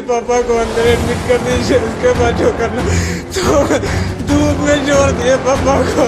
पापा को अंदर एडमिट कर दीजिए, उसके बाद जो करना। तो धूप में जोड़ दिए पापा को,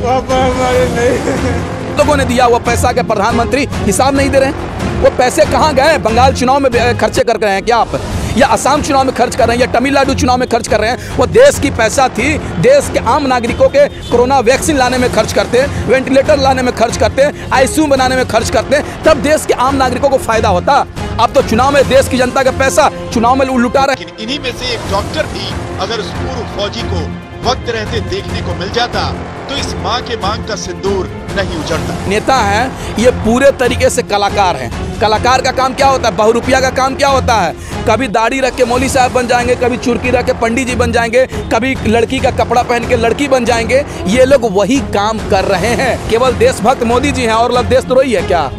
पापा हमारे नहीं। लोगों ने दिया हुआ पैसा के प्रधानमंत्री हिसाब नहीं दे रहे हैं। वो पैसे कहाँ गए? बंगाल चुनाव में खर्चे कर रहे हैं क्या आप, या असम चुनाव में खर्च कर रहे हैं, या तमिलनाडु चुनाव में खर्च कर रहे हैं? वो देश की पैसा थी, देश के आम नागरिकों के कोरोना वैक्सीन लाने में खर्च करते, वेंटिलेटर लाने में खर्च करते, आईसीयू बनाने में खर्च करते, तब देश के आम नागरिकों को फायदा होता। अब तो चुनाव में देश की जनता का पैसा चुनाव में लुटा रहे। इन्हीं में से एक डॉक्टर भी अगर उस पूर्व फौजी को वक्त रहते देखने को मिल जाता तो इस माँ के मांग का सिंदूर नहीं उजड़ता। नेता हैं, ये पूरे तरीके से कलाकार हैं। कलाकार का काम क्या होता है? बहुरूपिया का काम क्या होता है? कभी दाढ़ी रख के मौली साहब बन जाएंगे, कभी चुरकी रख के पंडित जी बन जाएंगे, कभी लड़की का कपड़ा पहन के लड़की बन जाएंगे। ये लोग वही काम कर रहे हैं। केवल देशभक्त मोदी जी हैं और लोग देशद्रोही है क्या?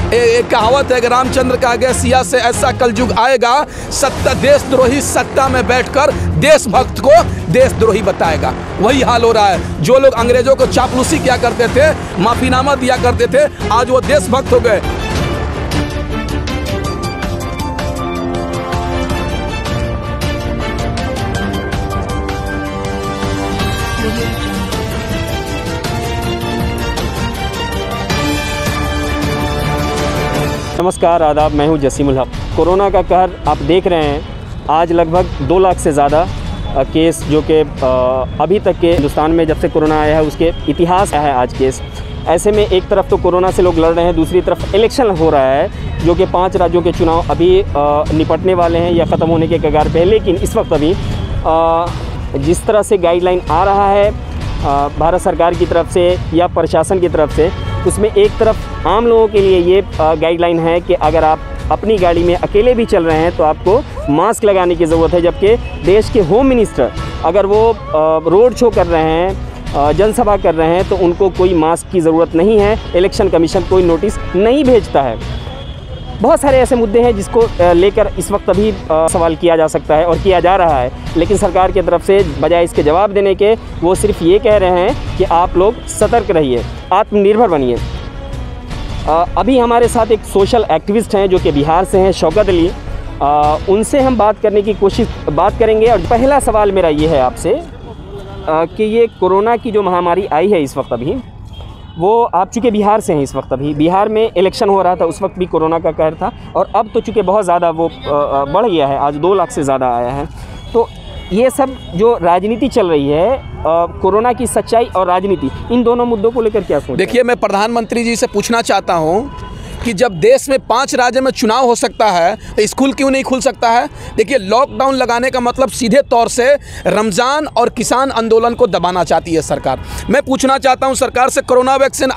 एक कहावत है कि रामचंद्र कहा गया सिया से ऐसा कलयुग आएगा, सत्ता देशद्रोही सत्ता में बैठकर देशभक्त को देशद्रोही बताएगा। वही हाल हो रहा है। जो लोग अंग्रेजों को चापलूसी किया करते थे, माफीनामा दिया करते थे, आज वो देशभक्त हो गए। नमस्कार, आदाब। मैं हूं जसीमुल हक। कोरोना का कहर आप देख रहे हैं। आज लगभग 2 लाख से ज़्यादा केस जो कि अभी तक के हिंदुस्तान में जब से कोरोना आया है उसके इतिहास है आज केस। ऐसे में एक तरफ तो कोरोना से लोग लड़ रहे हैं, दूसरी तरफ इलेक्शन हो रहा है जो कि 5 राज्यों के चुनाव अभी निपटने वाले हैं या ख़त्म होने के कगार पे है। लेकिन इस वक्त अभी जिस तरह से गाइडलाइन आ रहा है भारत सरकार की तरफ से या प्रशासन की तरफ से, उसमें एक तरफ आम लोगों के लिए ये गाइडलाइन है कि अगर आप अपनी गाड़ी में अकेले भी चल रहे हैं तो आपको मास्क लगाने की ज़रूरत है। जबकि देश के होम मिनिस्टर अगर वो रोड शो कर रहे हैं, जनसभा कर रहे हैं, तो उनको कोई मास्क की ज़रूरत नहीं है। इलेक्शन कमीशन कोई नोटिस नहीं भेजता है। बहुत सारे ऐसे मुद्दे हैं जिसको लेकर इस वक्त अभी सवाल किया जा सकता है और किया जा रहा है। लेकिन सरकार की तरफ से बजाय इसके जवाब देने के वो सिर्फ ये कह रहे हैं कि आप लोग सतर्क रहिए, आत्मनिर्भर बनिए। अभी हमारे साथ एक सोशल एक्टिविस्ट हैं जो कि बिहार से हैं, शौकत अली। उनसे हम बात करने की बात करेंगे। और पहला सवाल मेरा ये है आपसे कि ये कोरोना की जो महामारी आई है इस वक्त अभी, वो आप चूँकि बिहार से हैं, इस वक्त अभी बिहार में इलेक्शन हो रहा था, उस वक्त भी कोरोना का कहर था, और अब तो चूँकि बहुत ज़्यादा वो बढ़ गया है, आज 2 लाख से ज़्यादा आया है। तो ये सब जो राजनीति चल रही है, कोरोना की सच्चाई और राजनीति, इन दोनों मुद्दों को लेकर क्या सोच? देखिए, मैं प्रधानमंत्री जी से पूछना चाहता हूँ कि जब देश में 5 राज्य में चुनाव हो सकता है तो स्कूल क्यों नहीं खुल सकता है? देखिए, लॉकडाउन लगाने का मतलब सीधे तौर से रमज़ान और किसान आंदोलन को दबाना चाहती है सरकार। मैं पूछना चाहता हूं सरकार से, कोरोना वैक्सीन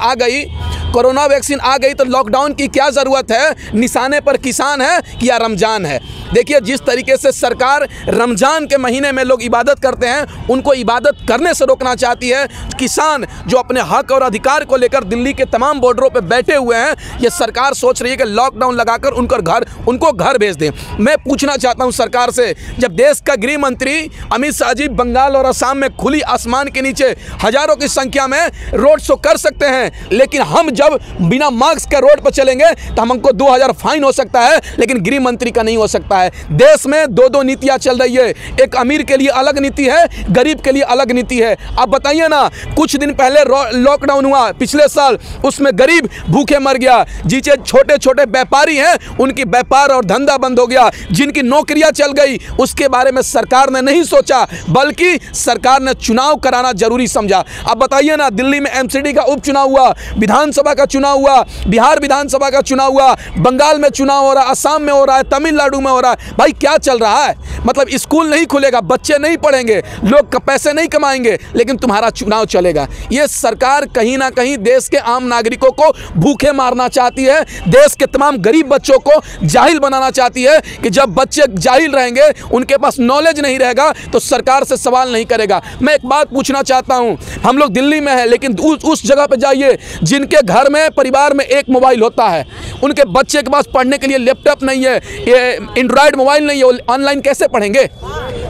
आ गई तो लॉकडाउन की क्या ज़रूरत है? निशाने पर किसान है या रमज़ान है? देखिए, जिस तरीके से सरकार रमज़ान के महीने में लोग इबादत करते हैं उनको इबादत करने से रोकना चाहती है। किसान जो अपने हक और अधिकार को लेकर दिल्ली के तमाम बॉर्डरों पर बैठे हुए हैं, ये सरकार सोच रही है कि लॉकडाउन लगाकर उनको घर भेज दें। मैं पूछना चाहता हूं सरकार से, जब देश का गृह मंत्री अमित शाह जी बंगाल और असम में खुली आसमान के नीचे हजारों की संख्या में रोड शो कर सकते हैं, लेकिन हम जब बिना मास्क के रोड पर चलेंगे तो हमको 2000 फाइन हो सकता है, लेकिन गृह मंत्री का नहीं हो सकता है। देश में 2 नीतियां चल रही है। एक अमीर के लिए अलग नीति है, गरीब के लिए अलग नीति है। आप बताइए ना, कुछ दिन पहले लॉकडाउन हुआ पिछले साल, उसमें गरीब भूखे मर गया। जिसे छोटे छोटे व्यापारी हैं उनकी व्यापार और धंधा बंद हो गया, जिनकी नौकरियां चल गई, उसके बारे में सरकार ने नहीं सोचा, बल्कि सरकार ने चुनाव कराना जरूरी समझा। अब बताइए ना, दिल्ली में एमसीडी का उपचुनाव हुआ, विधानसभा का चुनाव हुआ, बिहार विधानसभा का चुनाव हुआ, बंगाल में चुनाव हो रहा है, असम में हो रहा है, तमिलनाडु में हो रहा है। भाई क्या चल रहा है? मतलब स्कूल नहीं खुलेगा, बच्चे नहीं पढ़ेंगे, लोग पैसे नहीं कमाएंगे, लेकिन तुम्हारा चुनाव चलेगा। ये सरकार कहीं ना कहीं देश के आम नागरिकों को भूखे मारना चाहती है, देश के तमाम गरीब बच्चों को जाहिल बनाना चाहती है कि जब बच्चे जाहिल रहेंगे, उनके पास नॉलेज नहीं रहेगा, तो सरकार से सवाल नहीं करेगा। मैं एक बात पूछना चाहता हूं, हम लोग दिल्ली में हैं, लेकिन उस जगह पे जाइए जिनके घर में परिवार में एक मोबाइल होता है, उनके बच्चे के पास पढ़ने के लिए लैपटॉप नहीं है, ये एंड्रॉयड मोबाइल नहीं है, ऑनलाइन कैसे पढ़ेंगे?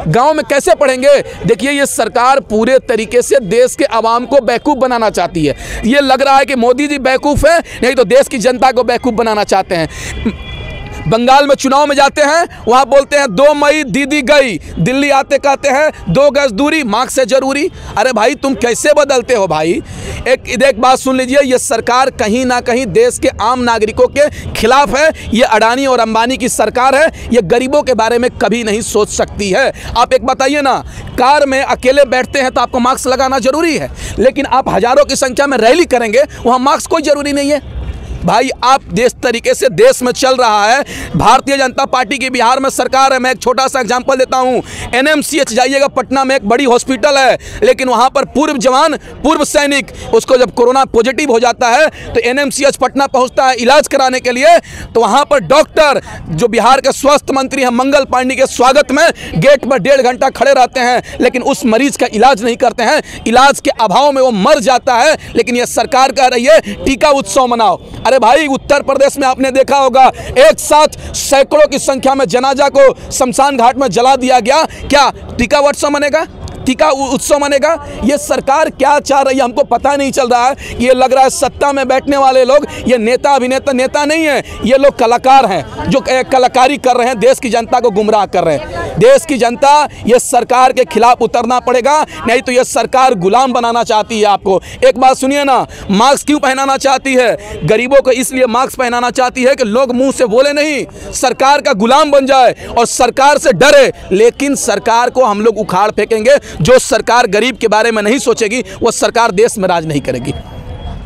गांव में कैसे पढ़ेंगे? देखिए, ये सरकार पूरे तरीके से देश के आवाम को बेवकूफ़ बनाना चाहती है। ये लग रहा है कि मोदी जी बेवकूफ़ है, नहीं तो देश की जनता को बेवकूफ़ बनाना चाहते हैं। बंगाल में चुनाव में जाते हैं, वहाँ बोलते हैं 2 मई दीदी गई, दिल्ली आते कहते हैं 2 गज दूरी मास्क से जरूरी। अरे भाई तुम कैसे बदलते हो भाई। एक बात सुन लीजिए, ये सरकार कहीं ना कहीं देश के आम नागरिकों के खिलाफ है। ये अडानी और अंबानी की सरकार है, ये गरीबों के बारे में कभी नहीं सोच सकती है। आप एक बताइए ना, कार में अकेले बैठते हैं तो आपको मास्क लगाना जरूरी है, लेकिन आप हजारों की संख्या में रैली करेंगे, वहाँ मास्क कोई जरूरी नहीं है। भाई आप जिस तरीके से देश में चल रहा है, भारतीय जनता पार्टी की बिहार में सरकार है। मैं एक छोटा सा एग्जांपल देता हूं, NMCH जाइएगा, पटना में एक बड़ी हॉस्पिटल है, लेकिन वहां पर पूर्व जवान, पूर्व सैनिक, उसको जब कोरोना पॉजिटिव हो जाता है तो NMCH पटना पहुंचता है इलाज कराने के लिए, तो वहां पर डॉक्टर जो बिहार के स्वास्थ्य मंत्री हैं मंगल पांडे के स्वागत में गेट पर 1.5 घंटा खड़े रहते हैं, लेकिन उस मरीज का इलाज नहीं करते हैं। इलाज के अभाव में वो मर जाता है, लेकिन यह सरकार कह रही है टीका उत्सव मनाओ। अरे भाई उत्तर प्रदेश में आपने देखा होगा, एक साथ सैकड़ों की संख्या में जनाजा को शमशान घाट में जला दिया गया। क्या टीका उत्सव मनेगा? टीका उत्सव मनेगा? ये सरकार क्या चाह रही है हमको पता नहीं चल रहा है। ये लग रहा है सत्ता में बैठने वाले लोग ये नेता अभिनेता नेता नहीं है, ये लोग कलाकार हैं जो कलाकारी कर रहे हैं, देश की जनता को गुमराह कर रहे हैं। देश की जनता ये सरकार के खिलाफ उतरना पड़ेगा, नहीं तो ये सरकार गुलाम बनाना चाहती है आपको। एक बात सुनिए ना, मास्क क्यों पहनाना चाहती है? गरीबों को इसलिए मास्क पहनाना चाहती है कि लोग मुंह से बोले नहीं, सरकार का गुलाम बन जाए और सरकार से डरे। लेकिन सरकार को हम लोग उखाड़ फेंकेंगे। जो सरकार गरीब के बारे में नहीं सोचेगी वो सरकार देश में राज नहीं करेगी।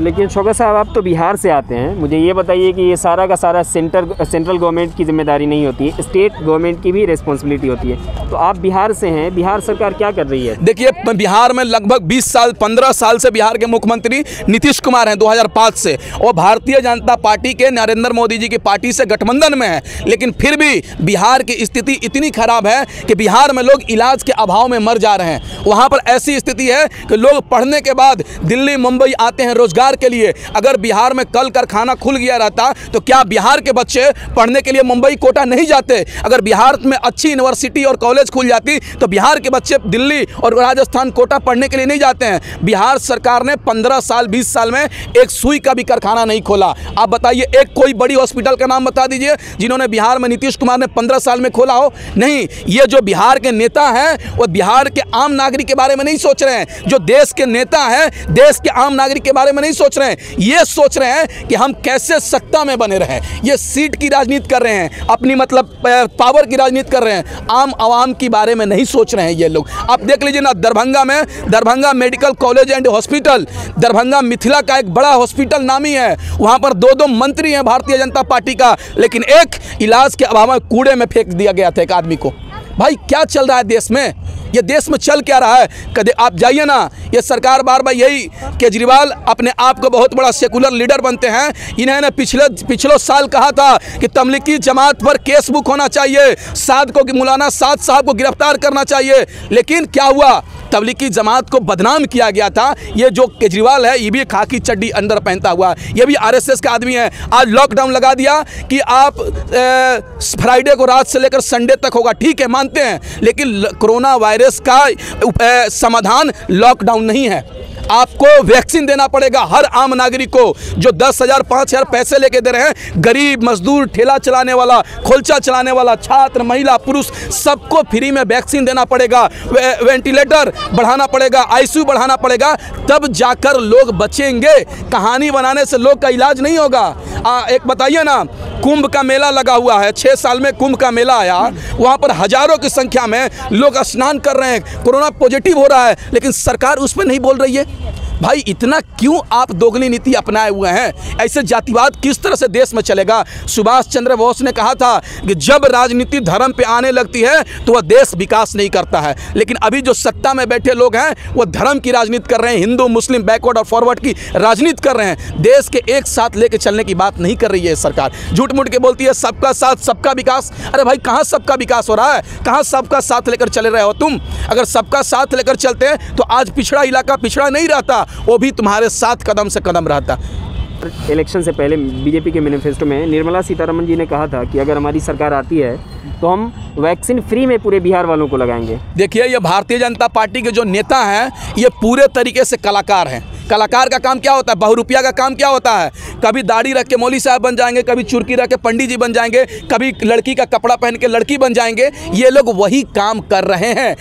लेकिन शौकत साहब आप तो बिहार से आते हैं, मुझे ये बताइए कि ये सारा का सारा सेंट्रल गवर्नमेंट की जिम्मेदारी नहीं होती है, स्टेट गवर्नमेंट की भी रिस्पॉन्सिबिलिटी होती है। तो आप बिहार से हैं, बिहार सरकार क्या कर रही है? देखिए बिहार में लगभग 20 साल 15 साल से बिहार के मुख्यमंत्री नीतीश कुमार हैं 2005 से, और भारतीय जनता पार्टी के नरेंद्र मोदी जी की पार्टी से गठबंधन में है। लेकिन फिर भी बिहार की स्थिति इतनी खराब है कि बिहार में लोग इलाज के अभाव में मर जा रहे हैं। वहाँ पर ऐसी स्थिति है कि लोग पढ़ने के बाद दिल्ली मुंबई आते हैं रोजगार के लिए। अगर बिहार में कल कारखाना खुल गया रहता तो क्या बिहार के बच्चे पढ़ने के लिए मुंबई कोटा नहीं जाते? अगर बिहार में अच्छी यूनिवर्सिटी और कॉलेज खुल जाती तो बिहार के बच्चे दिल्ली और राजस्थान कोटा पढ़ने के लिए नहीं जाते हैं। बिहार सरकार ने 15 साल 20 साल में एक सुई का भी कारखाना नहीं खोला। आप बताइए एक कोई बड़ी हॉस्पिटल का नाम बता दीजिए जिन्होंने बिहार में नीतीश कुमार ने 15 साल में खोला हो। नहीं, ये जो बिहार के नेता हैं वो बिहार के आम नागरिक के बारे में नहीं सोच रहे हैं। जो देश के नेता हैं देश के आम नागरिक के बारे में नहीं सोच रहे हैं, ये सोच रहे हैं कि हम कैसे सत्ता में बने रहें। ये सीट की राजनीति कर रहे हैं, अपनी मतलब पावर की राजनीति कर रहे हैं, आम आवाम के बारे में नहीं सोच रहे हैं ये लोग। आप देख लीजिए ना, Darbhanga medical college and hospital, Darbhanga Mithila का एक बड़ा हॉस्पिटल नामी है, वहाँ पर 2 मंत्री हैं भारतीय जनता पार्टी का, लेकिन एक इलाज के अभाव में कूड़े में फेंक दिया गया था एक आदमी को। भाई क्या चल रहा है देश में? ये देश में चल क्या रहा है? कदे आप जाइए ना, ये सरकार बार बार यही, केजरीवाल अपने आप को बहुत बड़ा सेकुलर लीडर बनते हैं। इन्होंने पिछले साल कहा था कि तबलीगी जमात पर केस बुक होना चाहिए, मौलाना साद साहब को गिरफ्तार करना चाहिए, लेकिन क्या हुआ? तबलीगी जमात को बदनाम किया गया था। ये जो केजरीवाल है ये भी खाकी चड्डी अंदर पहनता हुआ, ये भी RSS का आदमी है। आज लॉकडाउन लगा दिया कि आप फ्राइडे को रात से लेकर संडे तक होगा, ठीक है मानते हैं, लेकिन कोरोना वायरस का समाधान लॉकडाउन नहीं है। आपको वैक्सीन देना पड़ेगा हर आम नागरिक को, जो 10,000 5,000 पैसे लेके दे रहे हैं। गरीब मजदूर, ठेला चलाने वाला, खोलचा चलाने वाला, छात्र, महिला, पुरुष, सबको फ्री में वैक्सीन देना पड़ेगा। वेंटिलेटर बढ़ाना पड़ेगा, ICU बढ़ाना पड़ेगा, तब जाकर लोग बचेंगे। कहानी बनाने से लोग का इलाज नहीं होगा। एक बताइए ना, कुंभ का मेला लगा हुआ है, 6 साल में कुंभ का मेला आया, वहाँ पर हजारों की संख्या में लोग स्नान कर रहे हैं, कोरोना पॉजिटिव हो रहा है, लेकिन सरकार उस पर नहीं बोल रही है। भाई इतना क्यों आप दोगली नीति अपनाए हुए हैं? ऐसे जातिवाद किस तरह से देश में चलेगा? सुभाष चंद्र बोस ने कहा था कि जब राजनीति धर्म पे आने लगती है तो वह देश विकास नहीं करता है, लेकिन अभी जो सत्ता में बैठे लोग हैं वो धर्म की राजनीति कर रहे हैं, हिंदू मुस्लिम बैकवर्ड और फॉरवर्ड की राजनीति कर रहे हैं। देश के एक साथ लेके चलने की बात नहीं कर रही है सरकार। झूठ मूठ के बोलती है सबका साथ सबका विकास। अरे भाई कहाँ सबका विकास हो रहा है? कहाँ सबका साथ लेकर चले रहे हो तुम? अगर सबका साथ लेकर चलते हैं तो आज पिछड़ा इलाका पिछड़ा नहीं रहता, वो भी तुम्हारे साथ कदम से कदम रहता। इलेक्शन से पहले बीजेपी के मैनिफेस्टो में निर्मला सीतारमण जी ने कहा था कि अगर हमारी सरकार आती है तो हम वैक्सीन फ्री में पूरे बिहार वालों को लगाएंगे। देखिए ये भारतीय जनता पार्टी के जो नेता हैं ये पूरे तरीके से कलाकार हैं। कलाकार का काम क्या होता है, बहुरूपिया का काम क्या होता है, कभी दाढ़ी रख के मौली साहब बन जाएंगे, कभी चुरकी रख के पंडित जी बन जाएंगे, कभी लड़की का कपड़ा पहन के लड़की बन जाएंगे। ये लोग वही काम कर रहे हैं।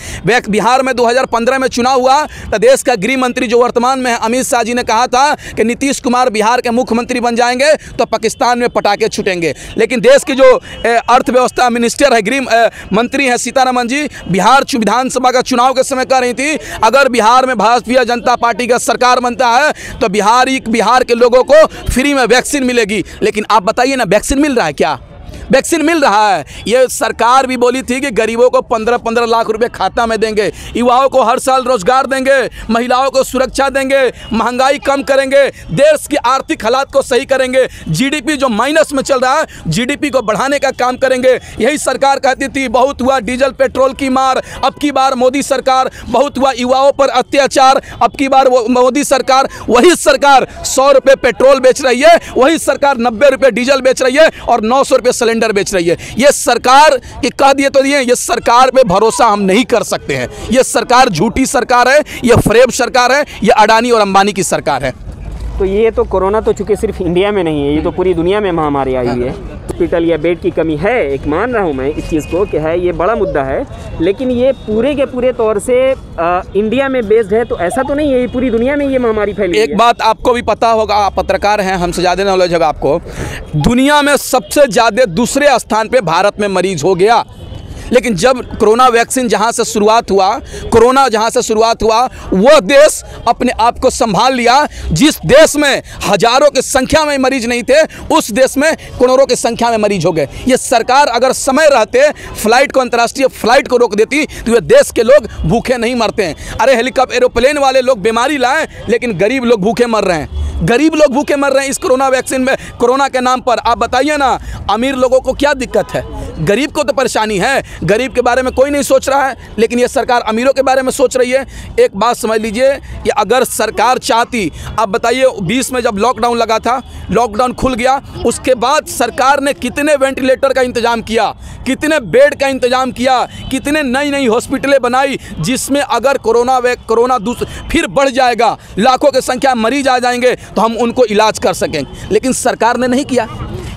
बिहार में 2015 में चुनाव हुआ तो देश का गृह मंत्री जो वर्तमान में है अमित शाह जी ने कहा था कि नीतीश कुमार बिहार के मुख्यमंत्री बन जाएंगे तो पाकिस्तान में पटाखे छूटेंगे। लेकिन देश की जो अर्थव्यवस्था मिनिस्टर है, गृह मंत्री है सीतारमण जी, बिहार विधानसभा का चुनाव के समय कह रही थी अगर बिहार में भारतीय जनता पार्टी का सरकार बनता है तो बिहार के लोगों को फ्री में वैक्सीन मिलेगी। लेकिन आप बताइए ना, वैक्सीन मिल रहा है क्या? वैक्सीन मिल रहा है? ये सरकार भी बोली थी कि गरीबों को 15-15 लाख रुपए खाता में देंगे, युवाओं को हर साल रोजगार देंगे, महिलाओं को सुरक्षा देंगे, महंगाई कम करेंगे, देश की आर्थिक हालात को सही करेंगे, जीडीपी जो माइनस में चल रहा है जीडीपी को बढ़ाने का काम करेंगे। यही सरकार कहती थी बहुत हुआ डीजल पेट्रोल की मार, अब की बार मोदी सरकार, बहुत हुआ युवाओं पर अत्याचार, अब की बार मोदी सरकार। वही सरकार 100 रुपये पेट्रोल बेच रही है, वही सरकार 90 रुपये डीजल बेच रही है और 900 रुपये सिलेंडर बेच रही है। ये सरकार के कह दिए तो दिए, ये सरकार पे भरोसा हम नहीं कर सकते हैं। ये सरकार झूठी सरकार है, ये फ्रेब सरकार है, ये अडानी और अंबानी की सरकार है। तो ये तो कोरोना तो चूँकि सिर्फ इंडिया में नहीं है, ये तो पूरी दुनिया में महामारी आई हुई है। हॉस्पिटल या बेड की कमी है, एक मान रहा हूँ मैं इस चीज़ को कि है, ये बड़ा मुद्दा है, लेकिन ये पूरे के पूरे तौर से इंडिया में बेस्ड है, तो ऐसा तो नहीं है, ये पूरी दुनिया में ये महामारी फैली है। एक बात आपको भी पता होगा, आप पत्रकार हैं, हमसे ज़्यादा नॉलेज होगा आपको, दुनिया में सबसे ज़्यादा दूसरे स्थान पे भारत में मरीज हो गया। लेकिन जब कोरोना वैक्सीन जहाँ से शुरुआत हुआ, कोरोना जहाँ से शुरुआत हुआ, वह देश अपने आप को संभाल लिया। जिस देश में हजारों की संख्या में मरीज नहीं थे, उस देश में करोड़ों की संख्या में मरीज हो गए। ये सरकार अगर समय रहते फ्लाइट को, अंतर्राष्ट्रीय फ्लाइट को रोक देती तो ये देश के लोग भूखे नहीं मरते हैं। अरे हेलीकॉप्टर एरोप्लेन वाले लोग बीमारी लाएं, लेकिन गरीब लोग भूखे मर रहे हैं। गरीब लोग भूखे मर रहे हैं इस कोरोना वैक्सीन में, कोरोना के नाम पर। आप बताइए ना, अमीर लोगों को क्या दिक्कत है? गरीब को तो परेशानी है, गरीब के बारे में कोई नहीं सोच रहा है, लेकिन ये सरकार अमीरों के बारे में सोच रही है। एक बात समझ लीजिए कि अगर सरकार चाहती, आप बताइए 20 में जब लॉकडाउन लगा था, लॉकडाउन खुल गया, उसके बाद सरकार ने कितने वेंटिलेटर का इंतजाम किया, कितने बेड का इंतजाम किया, कितने नई नई हॉस्पिटलें बनाई, जिसमें अगर कोरोना फिर बढ़ जाएगा, लाखों की संख्या मरीज आ जाएंगे तो हम उनको इलाज कर सकेंगे। लेकिन सरकार ने नहीं किया।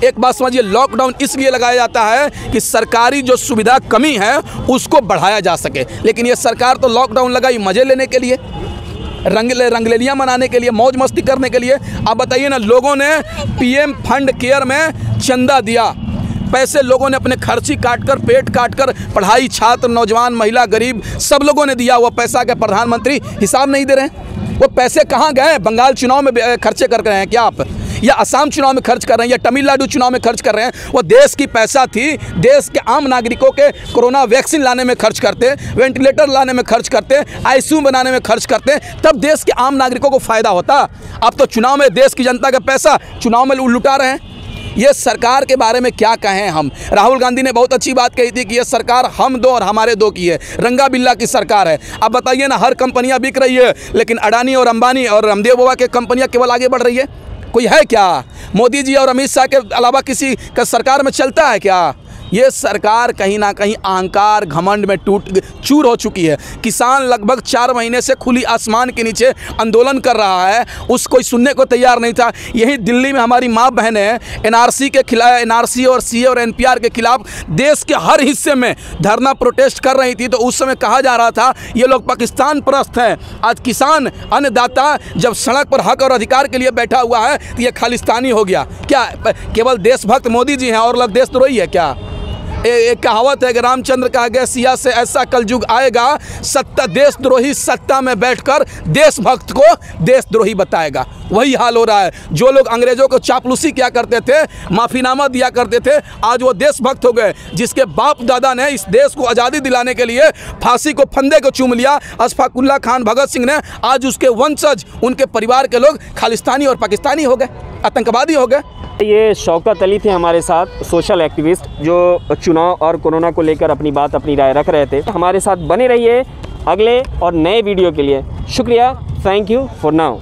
एक बात समझिए, लॉकडाउन इसलिए लगाया जाता है कि सरकारी जो सुविधा कमी है उसको बढ़ाया जा सके। लेकिन ये सरकार तो लॉकडाउन लगाई मज़े लेने के लिए, रंगलेलियाँ मनाने के लिए, मौज मस्ती करने के लिए। आप बताइए ना, लोगों ने पीएम फंड केयर में चंदा दिया, पैसे लोगों ने अपने खर्ची काट कर, पेट काट कर, पढ़ाई, छात्र, नौजवान, महिला, गरीब सब लोगों ने दिया। वो पैसा के प्रधानमंत्री हिसाब नहीं दे रहे हैं। वो पैसे कहाँ गए? बंगाल चुनाव में खर्चे कर रहे हैं क्या आप, या असम चुनाव में खर्च कर रहे हैं, या तमिलनाडु चुनाव में खर्च कर रहे हैं? वो देश की पैसा थी, देश के आम नागरिकों के कोरोना वैक्सीन लाने में खर्च करते, वेंटिलेटर लाने में खर्च करते, आईसीयू बनाने में खर्च करते, तब देश के आम नागरिकों को फायदा होता। अब तो चुनाव में देश की जनता का पैसा चुनाव में लुटा रहे हैं। ये सरकार के बारे में क्या कहें हम? राहुल गांधी ने बहुत अच्छी बात कही थी कि ये सरकार हम दो और हमारे दो की है, रंगा बिल्ला की सरकार है। अब बताइए ना, हर कंपनियां बिक रही है, लेकिन अडानी और अंबानी और रामदेव बाबा के कंपनियां केवल आगे बढ़ रही है। कोई है क्या? मोदी जी और अमित शाह के अलावा किसी का सरकार में चलता है क्या? ये सरकार कहीं ना कहीं अहंकार, घमंड में चूर हो चुकी है। किसान लगभग 4 महीने से खुली आसमान के नीचे आंदोलन कर रहा है, उसको कोई सुनने को तैयार नहीं था। यही दिल्ली में हमारी माँ बहनें एनआरसी के खिलाफ, एनआरसी और सीए और एनपीआर के खिलाफ देश के हर हिस्से में धरना प्रोटेस्ट कर रही थी, तो उस समय कहा जा रहा था ये लोग पाकिस्तान परस्त हैं। आज किसान, अन्नदाता जब सड़क पर हक और अधिकार के लिए बैठा हुआ है तो ये खालिस्तानी हो गया क्या? केवल देशभक्त मोदी जी हैं और लोग देशद्रोही है क्या? एक कहावत है कि रामचंद्र कहा गया, सिया से ऐसा कलयुग आएगा, सत्ता देशद्रोही सत्ता में बैठकर देशभक्त को देशद्रोही बताएगा। वही हाल हो रहा है। जो लोग अंग्रेजों को चापलूसी किया करते थे, माफीनामा दिया करते थे, आज वो देशभक्त हो गए। जिसके बाप दादा ने इस देश को आज़ादी दिलाने के लिए फांसी को, फंदे को चूम लिया, अशफाक उल्लाह खान, भगत सिंह ने, आज उसके वंशज, उनके परिवार के लोग खालिस्तानी और पाकिस्तानी हो गए, आतंकवादी हो गए। ये शौकत अली थे हमारे साथ, सोशल एक्टिविस्ट, जो चुनाव और कोरोना को लेकर अपनी राय रख रहे थे। हमारे साथ बने रहिए अगले और नए वीडियो के लिए। शुक्रिया, थैंक यू फॉर नाउ।